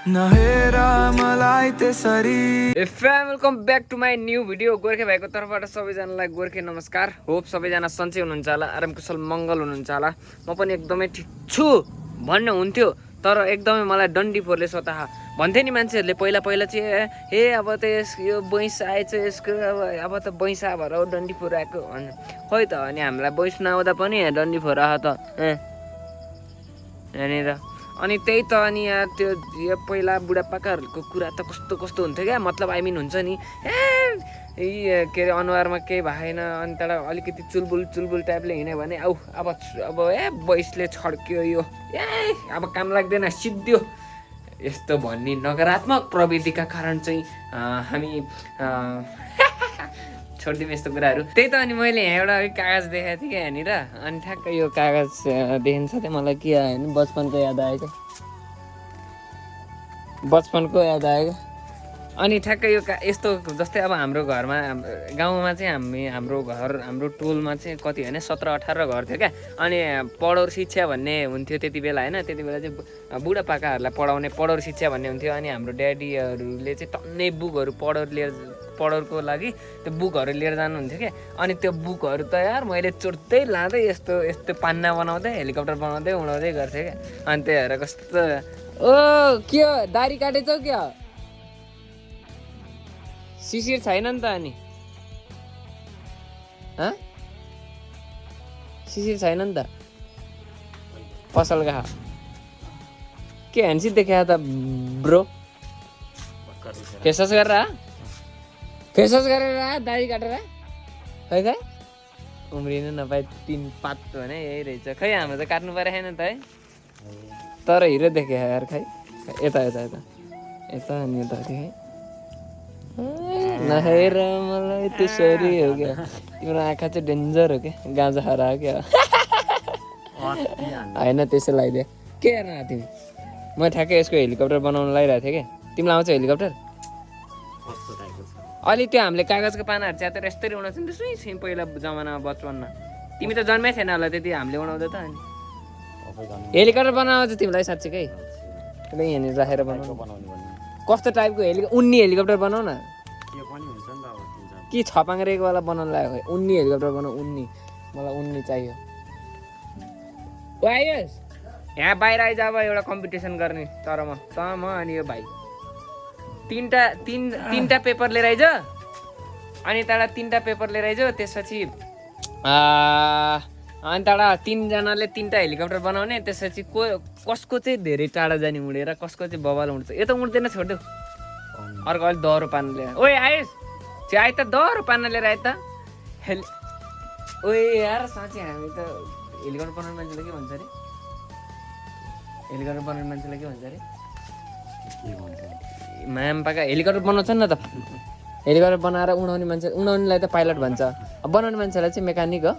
नहेरा मलाई त्यसरी। Welcome back to my new video. Gorkhe भाइको तर्फबाट सबैजनालाई गोर्खे नमस्कार। होप सबैजना सन्चै हुनुहुन्छ होला, आराम कुशल मङ्गल हुनुहुन्छ होला। म पनि एकदमै ठिक छु भन्ने हुन्थ्यो, तर एकदमै मलाई डन्डी फोरले स्वतः भन्थे नि मान्छेहरूले पहिला चाहिँ हे अब त यो बैंस आएछ, यसको अब त बैंसा भएर डन्डी फोर आएको भन्छ। खोइ त अनि हामीलाई बैंस नआउँदा पनि डन्डी फोर आयो त यहाँनिर। अनि त्यही त अनि यहाँ त्यो यो पहिला बुढापाकाहरूको कुरा त कस्तो कस्तो हुन्थ्यो क्या, मतलब आई मिन हुन्छ नि के अरे अनुहारमा केही भएन अनि त्यहाँबाट अलिकति चुलबुल टाइपले हिँड्यो भने अब बैसले छड्क्यो यो अब काम लाग्दैन सिद्धियो यस्तो भन्ने नकारात्मक प्रवृत्तिका कारण चाहिँ हामी छोडिदिउँ यस्तो कुराहरू। त्यही त अनि मैले यहाँ एउटा कागज देखाएको थिएँ क्या यहाँनिर, अनि ठ्याक्कै यो कागज देखिन्छ चाहिँ मलाई के आयो भने बचपनको याद आयो क्या, बचपनको याद आयो क्या। अनि ठ्याक्कै यो यस्तो जस्तै अब हाम्रो घरमा गाउँमा चाहिँ हाम्रो टोलमा चाहिँ कति होइन 17-18 घर थियो क्या। अनि पढौर शिक्षा भन्ने हुन्थ्यो त्यति बेला होइन, त्यति बेला चाहिँ बुढापाकाहरूलाई पढाउने पढौर शिक्षा भन्ने हुन्थ्यो। अनि हाम्रो ड्याडीहरूले चाहिँ टन्नै बुकहरू पढौरको लागि त्यो बुकहरू लिएर जानुहुन्थ्यो क्या। अनि त्यो बुकहरू त यार मैले चोर्दै लाँदै यस्तो पान्ना बनाउँदै हेलिकप्टर बनाउँदै उडाउँदै गर्थेँ क्या। अनि त्यही भएर कस्तो ओ के हो दारी काटेछौ क्या, शिशिर छैन नि त अनि शिशिर छैन नि त पसल खा के हेन्सी देखा त ब्रो। फेसवास गरेर दारी काटेर खै खै उम्रिनु नपाए 3 पात भने यही रहेछ। खै हाम्रो त काट्नु परेन त है, तर हिरो देखे यार। खै यता अनि यता खै नहेर मलाई त्यसरी हो क्या। तिम्रो आँखा चाहिँ डेन्जर हो क्या, गाँजा खाएर हो क्या होइन त्यसो लगाइदियो के हेर्न आएको तिमी। म ठ्याक्कै यसको हेलिकप्टर बनाउनु लगाइरहेको थिएँ क्या। तिमीलाई आउँछ हेलिकप्टर? अलि त्यो हामीले कागजको पानाहरू च्यातेर यस्तरी उडाउँछ नि त्यसै पहिला जमानामा बचपनमा। तिमी त जन्मै थिएन होला त्यति हामीले उडाउँदा त। अनि हेलिकप्टर बनाउँछ तिमीलाई साँच्चीकै यहाँनिर राखेर बनाउनु कस्तो टाइपको उन्नी हेलिकप्टर बनाऊ न। के छपाङ रेगवाला बनाउनु लाग्यो उन्नी हेलिकप्टर बनाऊ। मलाई उन्नी चाहियो। आइयोस् यहाँ बाहिर आइज अब एउटा कम्पिटिसन गर्ने। तर म अनि यो भाइ तिनवटा पेपर लिएर आइज, अनि त्यहाँबाट 3टा पेपर लिएर आइज। त्यसपछि अनि त्यहाँबाट 3जनाले 3टा हेलिकप्टर बनाउने। त्यसपछि कसको चाहिँ धेरै टाढा जाने उडेर कसको चाहिँ बबाल उड्छ। यो त उड्दैन छोडिदेऊ, अर्को अलिक दह्रो पार्न लिएर। ओए आइस् चाहिँ आइ त दह्रो पार्न लिएर आइ त ओए यार साँच्चै हामी त हेलिकप्टर बनाउने मान्छेलाई के भन्छ अरे, हेलिकप्टर बनाउने मान्छेलाई के भन्छ अरे मामपाका हेलिकप्टर बनाउँछ नि त। हेलिकप्टर बनाएर उडाउनेलाई त पाइलट भन्छ, बनाउने मान्छेलाई चाहिँ मेकानिक हो।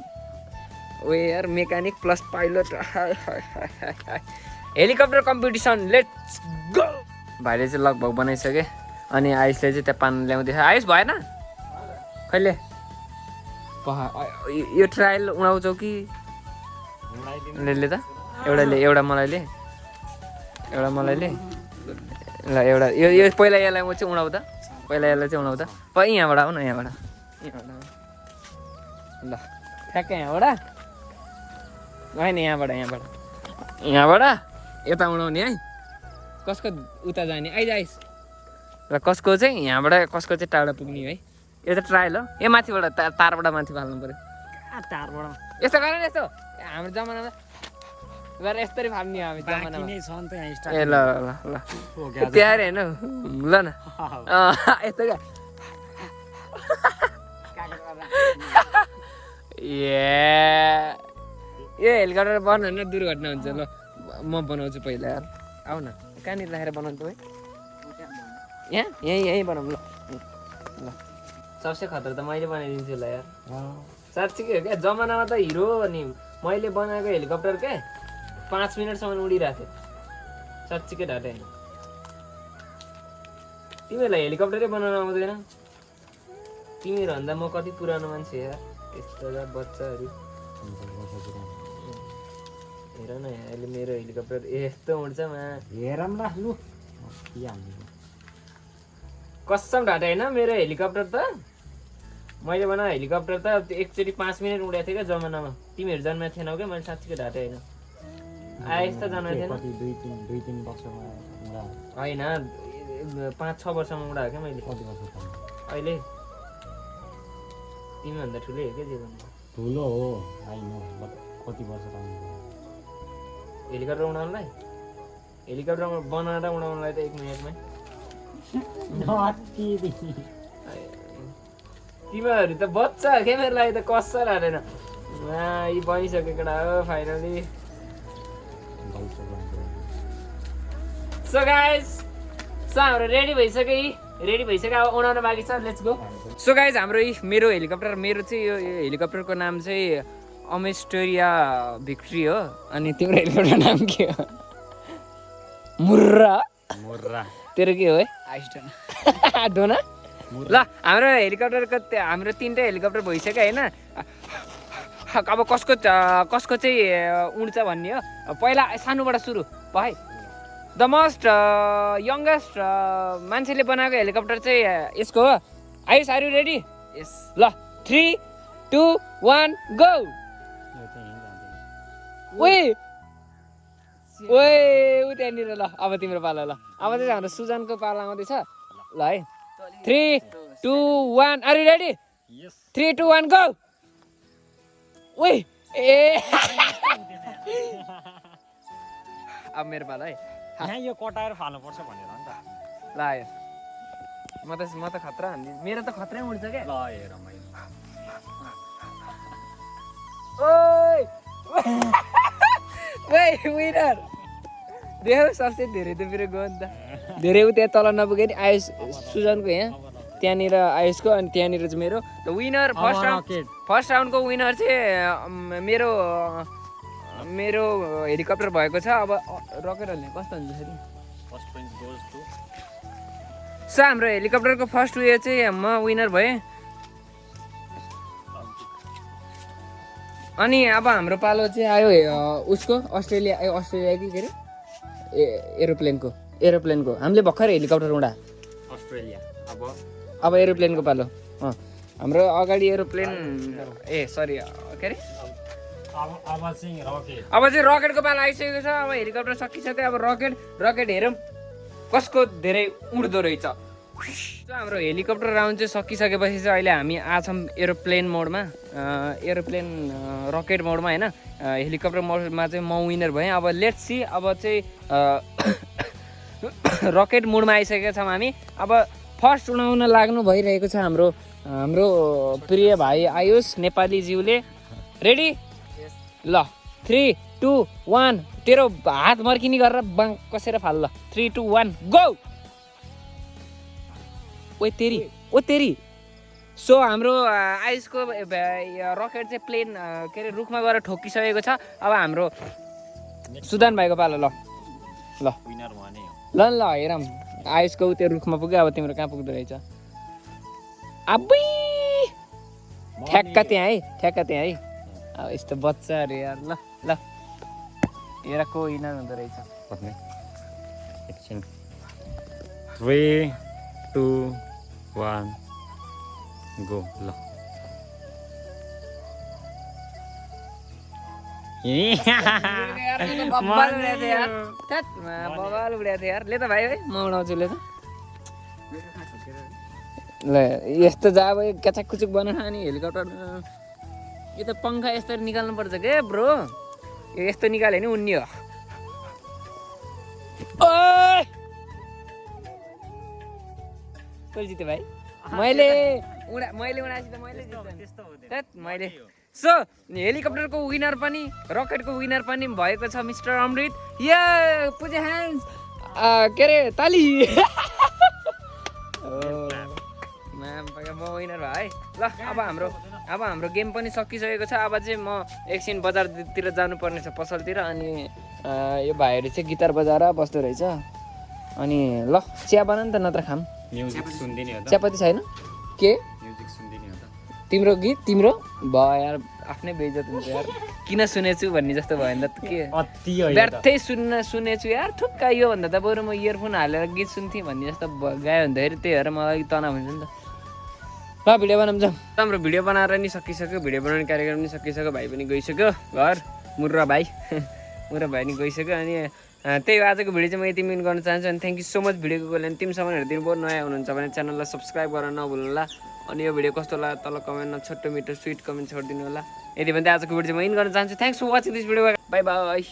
ओए यार mechanic plus pilot helicopter competition let's go. भाइले चाहिँ लगभग बनाइसके। अनि आयुषले चाहिँ त्यहाँ पान ल्याउँदैछ। आयुष भएन कहिले यो ट्रायल उडाउँछौ कि ले त एउटा मलाई ले ल एउटा यो पहिला यसलाई म चाहिँ उडाउँदा यहाँबाट आऊ न यहाँबाट ल ठ्याक्कै यहाँबाट होइन यहाँबाट यता उडाउने है। कसको उता जाने आइस र कसको चाहिँ यहाँबाट कसको चाहिँ टाढा पुग्ने है। यो त ट्रायल हो। यो माथिबाट तारबाट माथि फाल्नु पऱ्यो। तारबाट यस्तो गर न, यस्तो हाम्रो जमानामा गरेर यस्तरी फाल्ने हामी जमानामा। ए ल तयारी होइन ल न यस्तो क्या यो हेलिकप्टर बनाउनु होइन दुर्घटना हुन्छ। ल म बनाउँछु पहिला यार, आऊ न। कहाँनिर राखेर बनाउँछु है, यहीँ बनाऊँ ल। सबसे खतरा त मैले बनाइदिन्छु ल यार, साँच्चीकै हो क्या। जमानामा त हिरो अनि मैले बनाएको हेलिकप्टर क्या 5 मिनटसम्म उडिरहेको थियो, साँच्चीकै ढाटे होइन। तिमीहरूलाई हेलिकप्टरै बनाउन आउँदैन? तिमीहरूभन्दा म कति पुरानो मान्छे यार। यस्तो बच्चाहरू हेर न अहिले मेरो हेलिकप्टर यस्तो उड्छ मा। हेरौँ ल लु कसम ढाटे होइन मेरो हेलिकप्टर त मैले बनाएको हेलिकप्टर त एकचोटि 5 मिनट उडेको थियो क्या जमानामा तिमीहरू जन्मेको थिएनौ क्या मैले साँच्चीको ढाटे होइन आएस त जन्मेको थिएन होइन 5-6 वर्षमा उडाएको क्या मैले अहिले तिमीभन्दा ठुलै हो क्या जीवन ठुलो हो होइन कति वर्ष हेलिकप्टर उडाउनलाई हेलिकप्टर बनाएर उडाउनलाई त 1 मिनटमै तिमीहरू त बच्चा क्या मेरो लागि त कसर हालेन यी बनिसक्यो केटा हो फाइनली सो गाइज हाम्रो रेडी भइसक्यो अब उडाउन बाँकी छ लेट्स गो सो गाइज हाम्रो मेरो हेलिकप्टर मेरो चाहिँ यो हेलिकप्टरको नाम चाहिँ अमेस्टोरिया भिक्ट्री हो अनि तिम्रो हेलिकप्टर नाम के हो मुर्रा तेरो के हो है आइस्टन डोना ल हाम्रो हेलिकप्टरको हाम्रो 3टा हेलिकप्टर भइसक्यो होइन अब कसको चाहिँ उड्छ भन्ने हो पहिला सानोबाट सुरु भाइ द मोस्ट यङ्गेस्ट मान्छेले बनाएको हेलिकप्टर चाहिँ यसको हो आयुष आर यु रेडी यस ल 3 2 1 गो ओए ऊ त्यहाँनिर ल अब तिम्रो पालो ल अब चाहिँ हाम्रो सुजनको पालो आउँदैछ ल है 3 2 1 आर यु रेडी 3 2 1 गो ओए ए अब मेरो पालो है यो कटाएर फाल्नुपर्छ भनेर नि त ल आयो म त खतरा हान्दिनँ मेरो त खतरै उड्छ क्या ल हेर मैले ओए विनर देऊ सबसे धेरै त मेरो गयो नि त धेरै उ त्यहाँ तल नपुगे नि आयुष सुजनको यहाँ त्यहाँनिर आयुषको अनि त्यहाँनिर चाहिँ मेरो त विनर फर्स्ट राउन्डको विनर चाहिँ मेरो हेलिकप्टर भएको छ अब रकेट हाल्ने कस्तो हुन्छ फेरि सो हाम्रो हेलिकप्टरको फर्स्ट उयो चाहिँ म विनर भएँ अनि अब हाम्रो पालो चाहिँ आयो उसको अस्ट्रेलिया कि के अरे एरोप्लेनको हामीले भर्खर हेलिकप्टर उडा अस्ट्रेलिया अब एरोप्लेनको पालो हाम्रो अगाडि एरोप्लेन सरी के अरे अब चाहिँ रकेटको पालो आइसकेको छ अब हेलिकप्टर सकिसक्यो अब रकेट हेरौँ कसको धेरै उड्दो रहेछ हाम्रो हेलिकप्टर राउन्ड चाहिँ सकिसकेपछि चाहिँ अहिले हामी आछौँ एरोप्लेन मोडमा रकेट मोडमा होइन हेलिकप्टर मोडमा चाहिँ म विनर भएँ अब लेट्स सी अब चाहिँ रकेट मोडमा आइसकेका छौँ हामी अब फर्स्ट उडाउन लाग्नु भइरहेको छ हाम्रो प्रिय भाइ आयुष नेपाली ज्यूले रेडी ल 3 2 1 तेरो हात मर्किनी गरेर बाङ कसेर फाल ल 3 2 1 गो ओ तेरी सो हाम्रो आयुषको रकेट चाहिँ प्लेन के अरे रुखमा गएर ठोकिसकेको छ अब हाम्रो सुदान भाइको पालो ल विनर भने ल हेरौँ आयुषको त्यो रुखमा पुग्यो अब तिम्रो कहाँ पुग्दो रहेछ अबै ठ्याक्क त्यहाँ है अब यस्तो बच्चाहरू यार ल हेर को विनर हुँदो रहेछ 3 2 1 गो ल बबाल उड्या थियो यार ले त भाइ है म उडाउँछु ले त ल यस्तो जा अब क्याचाक कुचुक बनाउन अनि हेलिकप्टर यो त पङ्खा यस्तो निकाल्नु पर्छ के ब्रो यो यस्तो निकाल्यो भने उड्ने हो कसले जित्यो भाइ मैले मैले सो हेलिकप्टरको विनर पनि रकेटको विनर पनि भएको छ मिस्टर अमृत या पुज ह्यान्ड्स के अरे ताली म विनर भयो है ल अब हाम्रो गेम पनि सकिसकेको छ अब चाहिँ म एकछिन बजारतिर जानुपर्ने छ पसलतिर अनि यो भाइहरू चाहिँ गिटार बजाएर बस्दो रहेछ अनि ल चिया बना नि त नत्र खाम म्युजिक सुन्दिने हो त चियापत्ती छैन के म्युजिक सुन्दिने हो त तिम्रो गीत तिम्रो भयो यार आफ्नै बेइज्जत हुन्छ यार किन सुनेछु भन्ने जस्तो भयो नि त के अति होइन त। व्यर्थै सुनेछु यार ठुक्क यो भन्दा त बरु म इयरफोन हालेर गीत सुन्थेँ भन्ने जस्तो गायो भन्दाखेरि त्यही भएर मलाई तनाव हुन्छ नि त। ल भिडियो बनाउँ जाउँ। हाम्रो भिडियो बनाएर नि सकिसक्यो, भिडियो बनाउने कार्यक्रम पनि सकिसक्यो, भाइ पनि गइसक्यो घर, मुर्रा भाइ मुर्रा भाइ नि गइसक्यो। अनि त्यही हो आजको भिडियो चाहिँ म यति मिन गर्न चाहन्छु। अनि थ्याङ्क यू सो मच भिडियोको लागि अन्तिमसम्म हेरिदिनु भयो। नयाँ हुनुहुन्छ भने च्यानललाई सब्सक्राइब गर्न नभुल्नु होला। अनि यो भिडियो कस्तो लाग्यो तल कमेन्टमा छोटो मिठो स्विट कमेन्ट छोडिदिनु होला। यति भन्दै आजको भिडियो चाहिँ म इन गर्न चाहन्छु। Thanks for watching this video, bye by.